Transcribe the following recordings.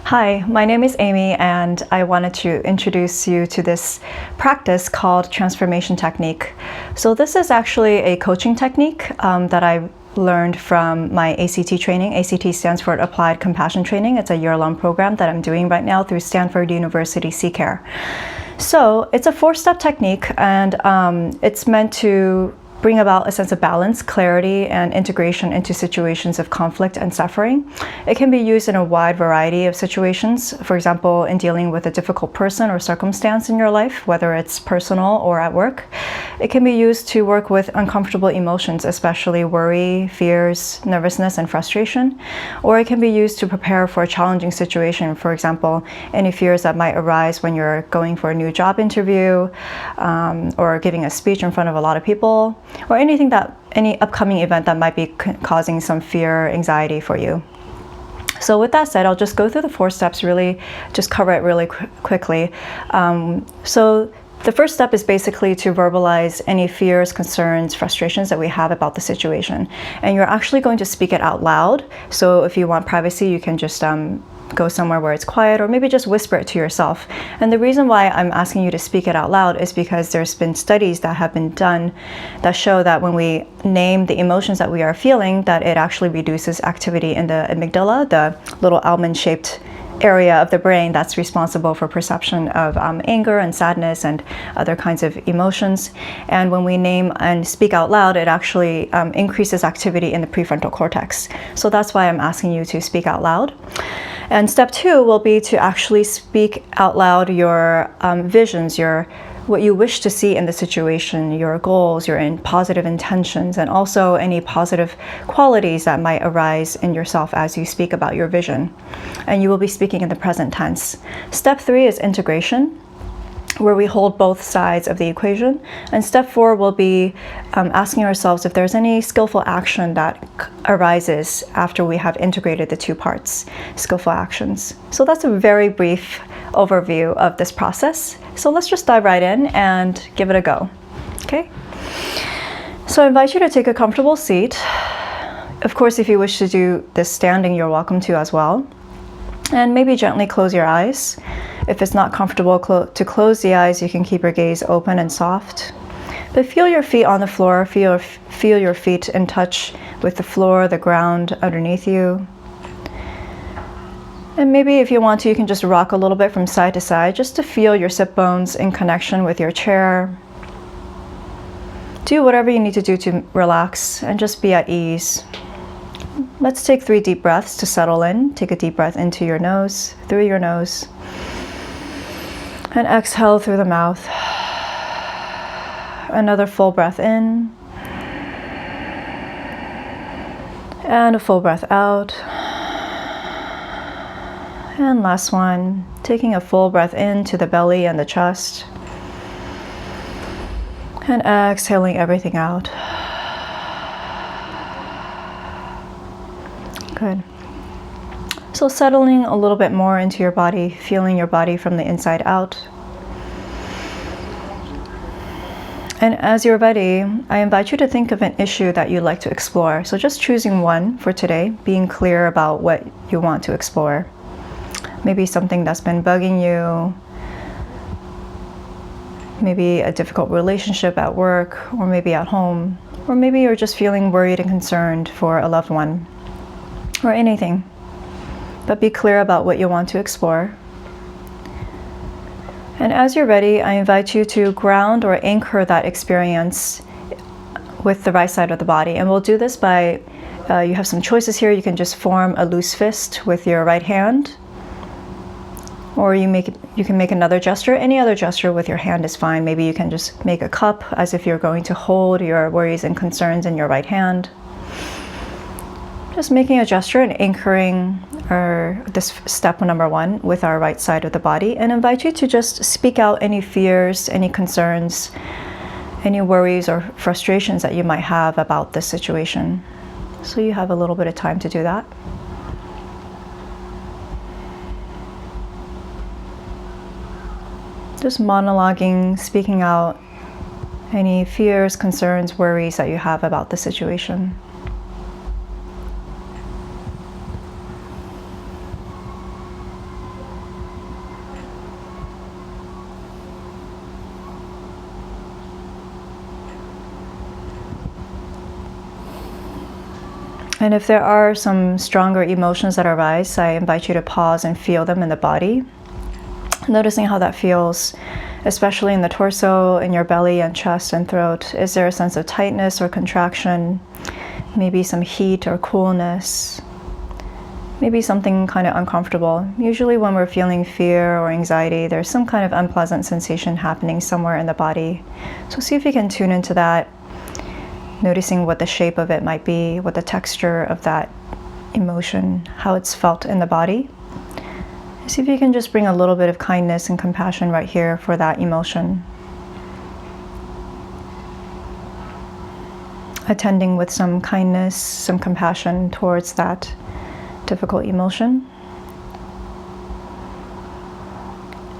Hi, my name is Amy, and I wanted to introduce you to this practice called transformation technique. So this is actually a coaching technique that I learned from my ACT training. ACT stands for Applied Compassion Training. It's a year-long program that I'm doing right now through Stanford University C-Care. So it's a 4-step technique, and it's meant to bring about a sense of balance, clarity, and integration into situations of conflict and suffering. It can be used in a wide variety of situations. For example, in dealing with a difficult person or circumstance in your life, whether it's personal or at work. It can be used to work with uncomfortable emotions, especially worry, fears, nervousness, and frustration. Or it can be used to prepare for a challenging situation. For example, any fears that might arise when you're going for a new job interview, or giving a speech in front of a lot of people, or any upcoming event that might be causing some fear, anxiety for you. So with that said, I'll just go through the 4 steps, really just cover it really quickly. So the first step is basically to verbalize any fears, concerns, frustrations that we have about the situation. And you're actually going to speak it out loud. So if you want privacy, you can just go somewhere where it's quiet, or maybe just whisper it to yourself. And the reason why I'm asking you to speak it out loud is because there's been studies that have been done that show that when we name the emotions that we are feeling, that it actually reduces activity in the amygdala, the little almond-shaped area of the brain that's responsible for perception of anger and sadness and other kinds of emotions. And when we name and speak out loud, it actually increases activity in the prefrontal cortex. So that's why I'm asking you to speak out loud. And step 2 will be to actually speak out loud your visions, what you wish to see in the situation, your goals, your positive intentions, and also any positive qualities that might arise in yourself as you speak about your vision. And you will be speaking in the present tense. Step 3 is integration, where we hold both sides of the equation. And step 4 will be asking ourselves if there's any skillful action that arises after we have integrated the 2 parts, skillful actions. So that's a very brief overview of this process. So let's just dive right in and give it a go, okay? So I invite you to take a comfortable seat. Of course, if you wish to do this standing, you're welcome to as well. And maybe gently close your eyes. If it's not comfortable to close the eyes, you can keep your gaze open and soft. But feel your feet on the floor, feel your feet in touch with the floor, the ground underneath you. And maybe if you want to, you can just rock a little bit from side to side just to feel your sit bones in connection with your chair. Do whatever you need to do to relax and just be at ease. Let's take 3 deep breaths to settle in. Take a deep breath into your nose, through your nose. And exhale through the mouth. Another full breath in. And a full breath out. And last one, taking a full breath into the belly and the chest. And exhaling everything out. Good. So settling a little bit more into your body, feeling your body from the inside out. And as you're ready, I invite you to think of an issue that you'd like to explore. So just choosing one for today, being clear about what you want to explore. Maybe something that's been bugging you, maybe a difficult relationship at work, or maybe at home, or maybe you're just feeling worried and concerned for a loved one, or anything. But be clear about what you want to explore. And as you're ready, I invite you to ground or anchor that experience with the right side of the body. And we'll do this by, you have some choices here. You can just form a loose fist with your right hand, or you can make another gesture. Any other gesture with your hand is fine. Maybe you can just make a cup as if you're going to hold your worries and concerns in your right hand. Just making a gesture and anchoring this step number 1 with our right side of the body, and invite you to just speak out any fears, any concerns, any worries or frustrations that you might have about this situation. So you have a little bit of time to do that. Just monologuing, speaking out any fears, concerns, worries that you have about the situation. And if there are some stronger emotions that arise, I invite you to pause and feel them in the body. Noticing how that feels, especially in the torso, in your belly and chest and throat. Is there a sense of tightness or contraction? Maybe some heat or coolness? Maybe something kind of uncomfortable. Usually when we're feeling fear or anxiety, there's some kind of unpleasant sensation happening somewhere in the body. So see if you can tune into that, noticing what the shape of it might be, what the texture of that emotion, how it's felt in the body. See if you can just bring a little bit of kindness and compassion right here for that emotion. Attending with some kindness, some compassion towards that difficult emotion.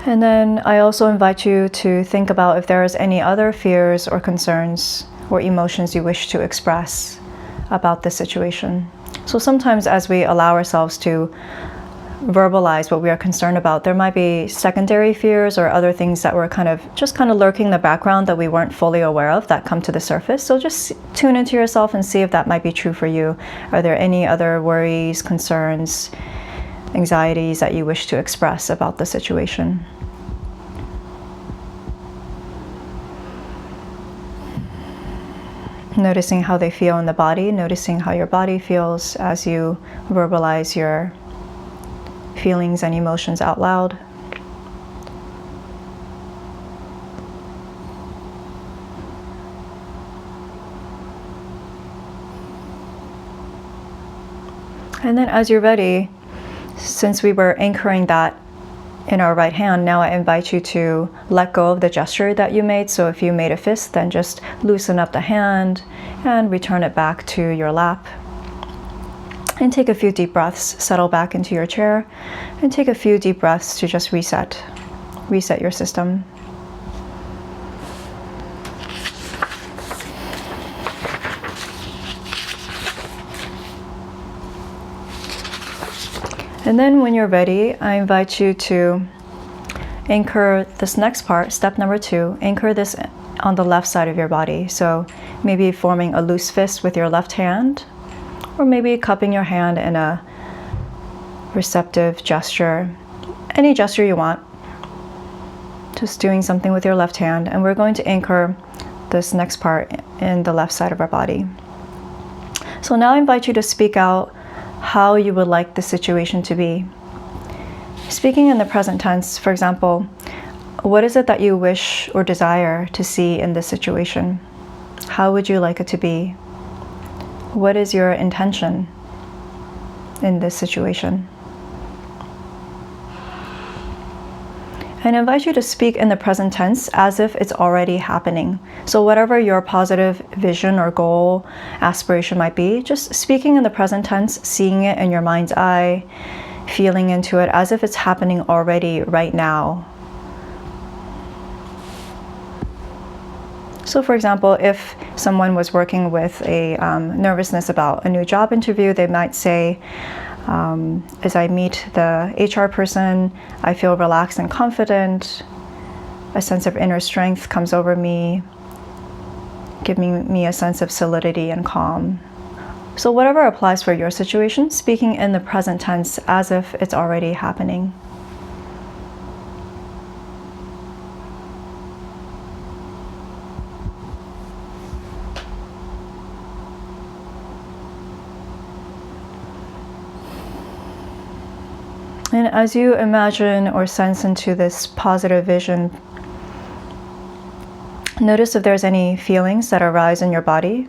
And then I also invite you to think about if there is any other fears or concerns or emotions you wish to express about this situation. So sometimes as we allow ourselves to verbalize what we are concerned about, there might be secondary fears or other things that were kind of lurking in the background that we weren't fully aware of that come to the surface. So just tune into yourself and see if that might be true for you. Are there any other worries, concerns, anxieties that you wish to express about the situation? Noticing how they feel in the body, noticing how your body feels as you verbalize your feelings and emotions out loud. And then as you're ready, since we were anchoring that in our right hand, now I invite you to let go of the gesture that you made. So if you made a fist, then just loosen up the hand and return it back to your lap. And take a few deep breaths, settle back into your chair, and take a few deep breaths to just reset your system. And then when you're ready, I invite you to anchor this next part, step number 2, anchor this on the left side of your body. So maybe forming a loose fist with your left hand, or maybe cupping your hand in a receptive gesture, any gesture you want, just doing something with your left hand. And we're going to anchor this next part in the left side of our body. So now I invite you to speak out how you would like the situation to be. Speaking in the present tense, for example, what is it that you wish or desire to see in this situation? How would you like it to be? What is your intention in this situation? And I invite you to speak in the present tense as if it's already happening. So whatever your positive vision or goal, aspiration might be, just speaking in the present tense, seeing it in your mind's eye, feeling into it as if it's happening already right now. So for example, if someone was working with a nervousness about a new job interview, they might say, as I meet the HR person, I feel relaxed and confident. A sense of inner strength comes over me, giving me a sense of solidity and calm. So whatever applies for your situation, speaking in the present tense as if it's already happening. And as you imagine or sense into this positive vision, notice if there's any feelings that arise in your body.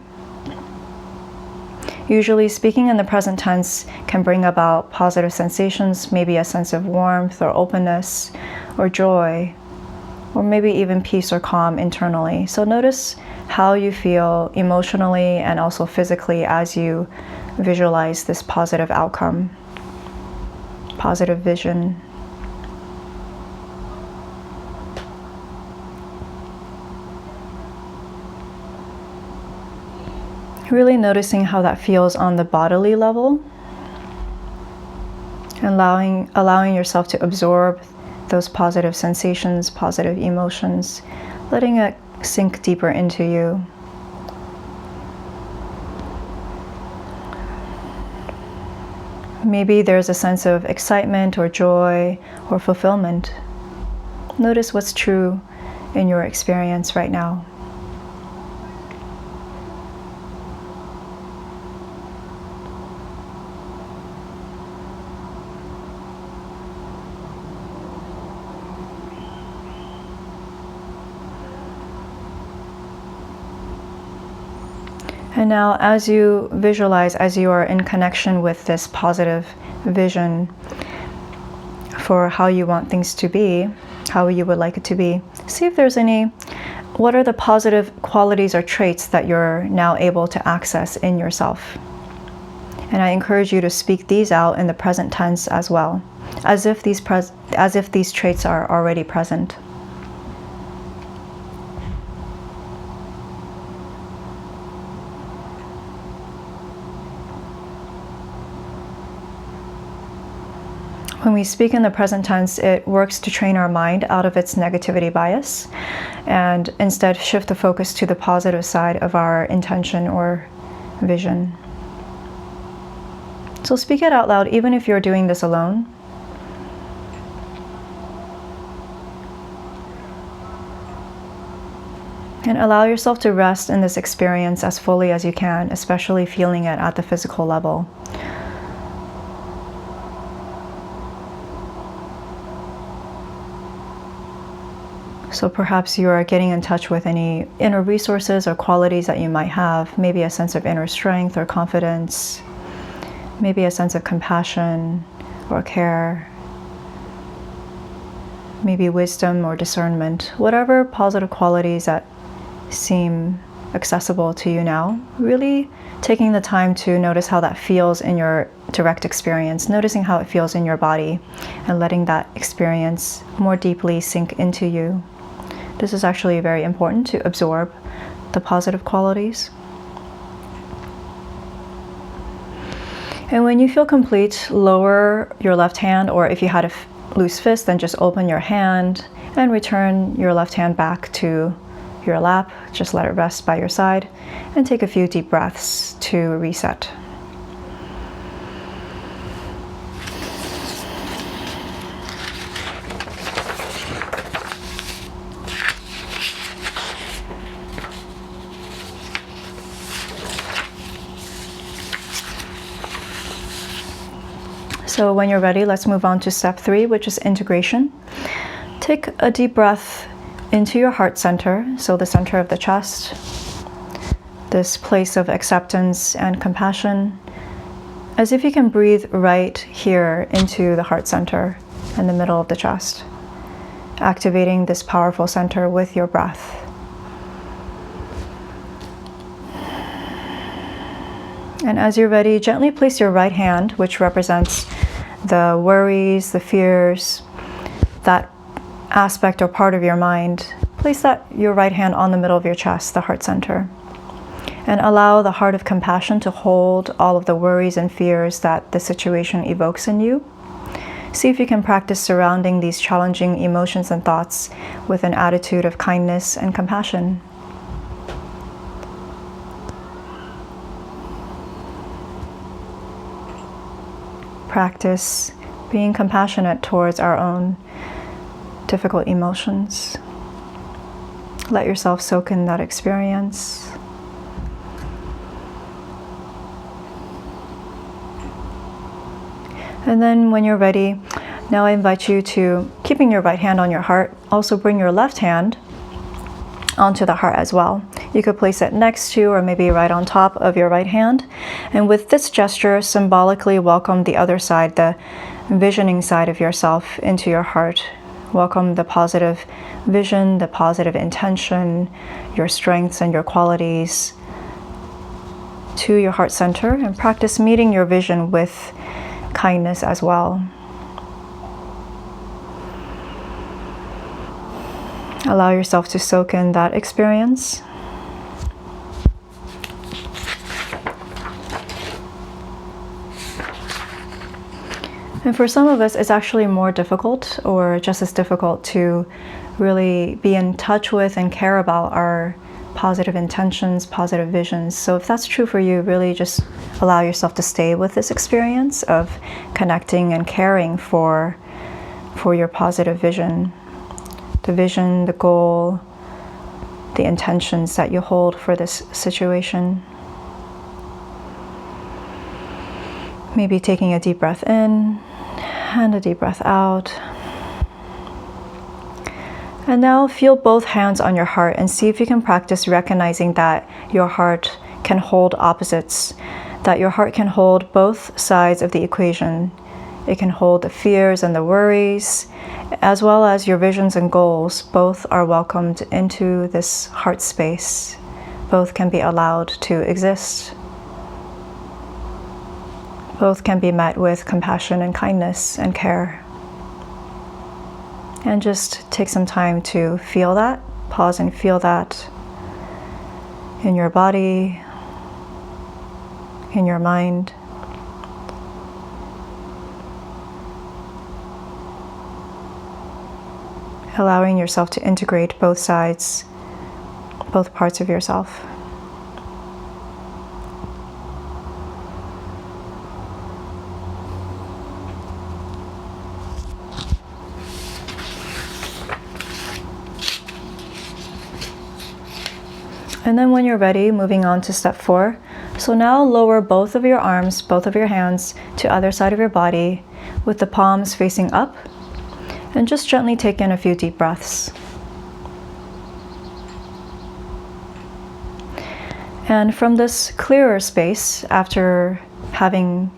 Usually speaking in the present tense can bring about positive sensations, maybe a sense of warmth or openness or joy, or maybe even peace or calm internally. So notice how you feel emotionally and also physically as you visualize this positive outcome. Positive vision. Really noticing how that feels on the bodily level, and allowing yourself to absorb those positive sensations, positive emotions, letting it sink deeper into you. Maybe there's a sense of excitement or joy or fulfillment. Notice what's true in your experience right now. And now, as you visualize, as you are in connection with this positive vision for how you want things to be, how you would like it to be, see if there's what are the positive qualities or traits that you're now able to access in yourself. And I encourage you to speak these out in the present tense as well, as if these traits are already present. When we speak in the present tense, it works to train our mind out of its negativity bias and instead shift the focus to the positive side of our intention or vision. So speak it out loud, even if you're doing this alone. And allow yourself to rest in this experience as fully as you can, especially feeling it at the physical level. So perhaps you are getting in touch with any inner resources or qualities that you might have, maybe a sense of inner strength or confidence, maybe a sense of compassion or care, maybe wisdom or discernment, whatever positive qualities that seem accessible to you now. Really taking the time to notice how that feels in your direct experience, noticing how it feels in your body, and letting that experience more deeply sink into you. This is actually very important to absorb the positive qualities. And when you feel complete, lower your left hand, or if you had a loose fist, then just open your hand and return your left hand back to your lap. Just let it rest by your side and take a few deep breaths to reset. So when you're ready, let's move on to step 3, which is integration. Take a deep breath into your heart center, so the center of the chest, this place of acceptance and compassion, as if you can breathe right here into the heart center in the middle of the chest, activating this powerful center with your breath. And as you're ready, gently place your right hand, which represents the worries, the fears, that aspect or part of your mind. Place your right hand on the middle of your chest, the heart center. And allow the heart of compassion to hold all of the worries and fears that the situation evokes in you. See if you can practice surrounding these challenging emotions and thoughts with an attitude of kindness and compassion. Practice being compassionate towards our own difficult emotions. Let yourself soak in that experience. And then when you're ready, now I invite you to, keeping your right hand on your heart, also bring your left hand onto the heart as well. You could place it next to or maybe right on top of your right hand. And with this gesture, symbolically welcome the other side, the visioning side of yourself into your heart. Welcome the positive vision, the positive intention, your strengths and your qualities to your heart center, and practice meeting your vision with kindness as well. Allow yourself to soak in that experience. And for some of us, it's actually more difficult or just as difficult to really be in touch with and care about our positive intentions, positive visions. So if that's true for you, really just allow yourself to stay with this experience of connecting and caring for your positive vision, the goal, the intentions that you hold for this situation. Maybe taking a deep breath in and a deep breath out. And now feel both hands on your heart and see if you can practice recognizing that your heart can hold opposites, that your heart can hold both sides of the equation. It can hold the fears and the worries, as well as your visions and goals. Both are welcomed into this heart space. Both can be allowed to exist. Both can be met with compassion and kindness and care. And just take some time to feel that. Pause and feel that in your body, in your mind. Allowing yourself to integrate both sides, both parts of yourself. And then when you're ready, moving on to step 4. So now lower both of your arms, both of your hands to other side of your body with the palms facing up. And just gently take in a few deep breaths. And from this clearer space, after having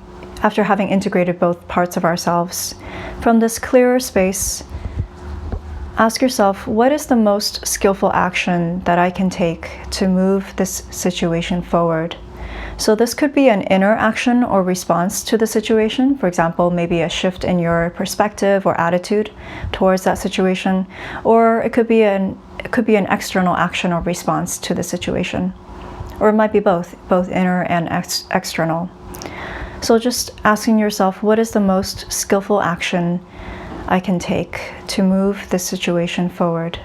integrated both parts of ourselves, from this clearer space, ask yourself, what is the most skillful action that I can take to move this situation forward? So this could be an inner action or response to the situation. For example, maybe a shift in your perspective or attitude towards that situation, or it could be an external action or response to the situation, or it might be both inner and external. So just asking yourself, what is the most skillful action I can take to move this situation forward,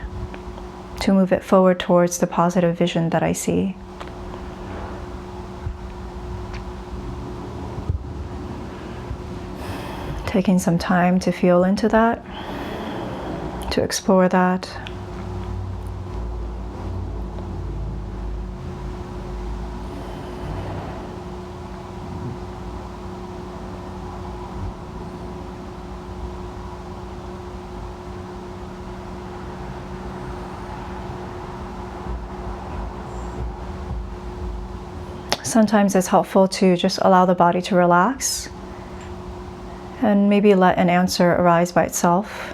to move it forward towards the positive vision that I see. Taking some time to feel into that, to explore that. Sometimes it's helpful to just allow the body to relax and maybe let an answer arise by itself.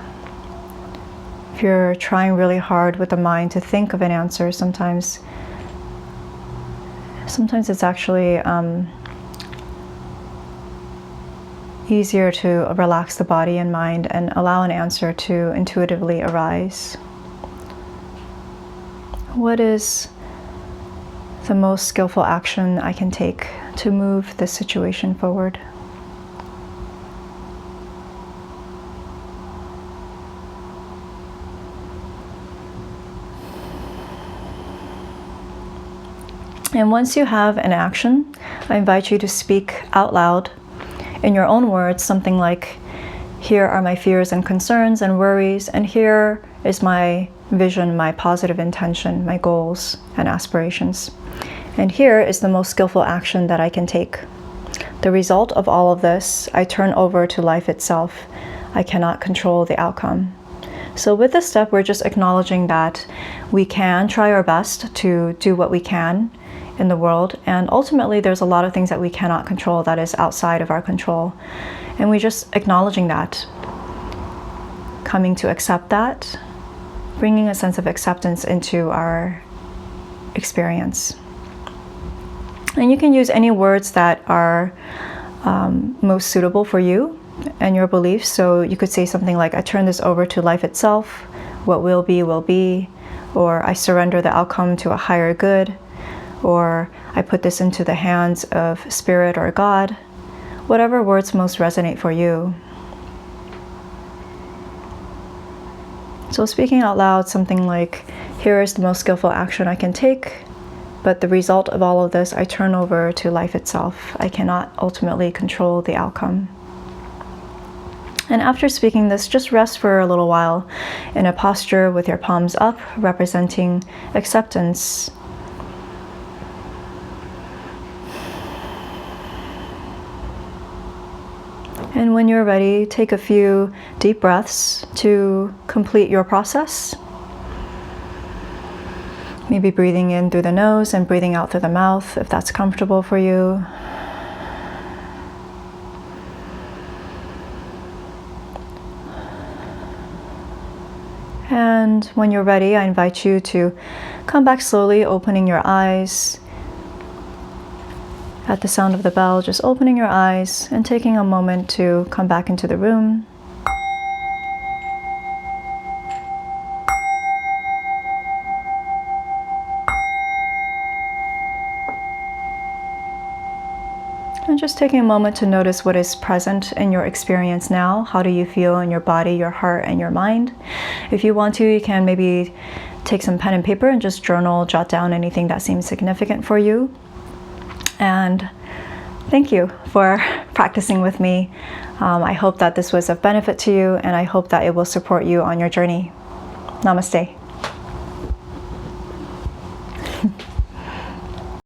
If you're trying really hard with the mind to think of an answer, sometimes it's actually easier to relax the body and mind and allow an answer to intuitively arise. What is the most skillful action I can take to move this situation forward? And once you have an action, I invite you to speak out loud in your own words, something like, here are my fears and concerns and worries, and here is my vision, my positive intention, my goals and aspirations. And here is the most skillful action that I can take. The result of all of this, I turn over to life itself. I cannot control the outcome. So with this step, we're just acknowledging that we can try our best to do what we can in the world, and ultimately there's a lot of things that we cannot control that is outside of our control. And we just acknowledging that, coming to accept that, bringing a sense of acceptance into our experience. And you can use any words that are most suitable for you and your beliefs. So you could say something like, I turn this over to life itself, what will be, or I surrender the outcome to a higher good, or I put this into the hands of Spirit or God. Whatever words most resonate for you. So speaking out loud, something like, Here is the most skillful action I can take, but the result of all of this I turn over to life itself. I cannot ultimately control the outcome. And after speaking this, just rest for a little while in a posture with your palms up, representing acceptance. And when you're ready, take a few deep breaths to complete your process. Maybe breathing in through the nose and breathing out through the mouth, if that's comfortable for you. And when you're ready, I invite you to come back slowly, opening your eyes. At the sound of the bell, just opening your eyes and taking a moment to come back into the room. And just taking a moment to notice what is present in your experience now. How do you feel in your body, your heart, and your mind? If you want to, you can maybe take some pen and paper and just journal, jot down anything that seems significant for you. And thank you for practicing with me. I hope that this was of benefit to you, and I hope that it will support you on your journey. Namaste.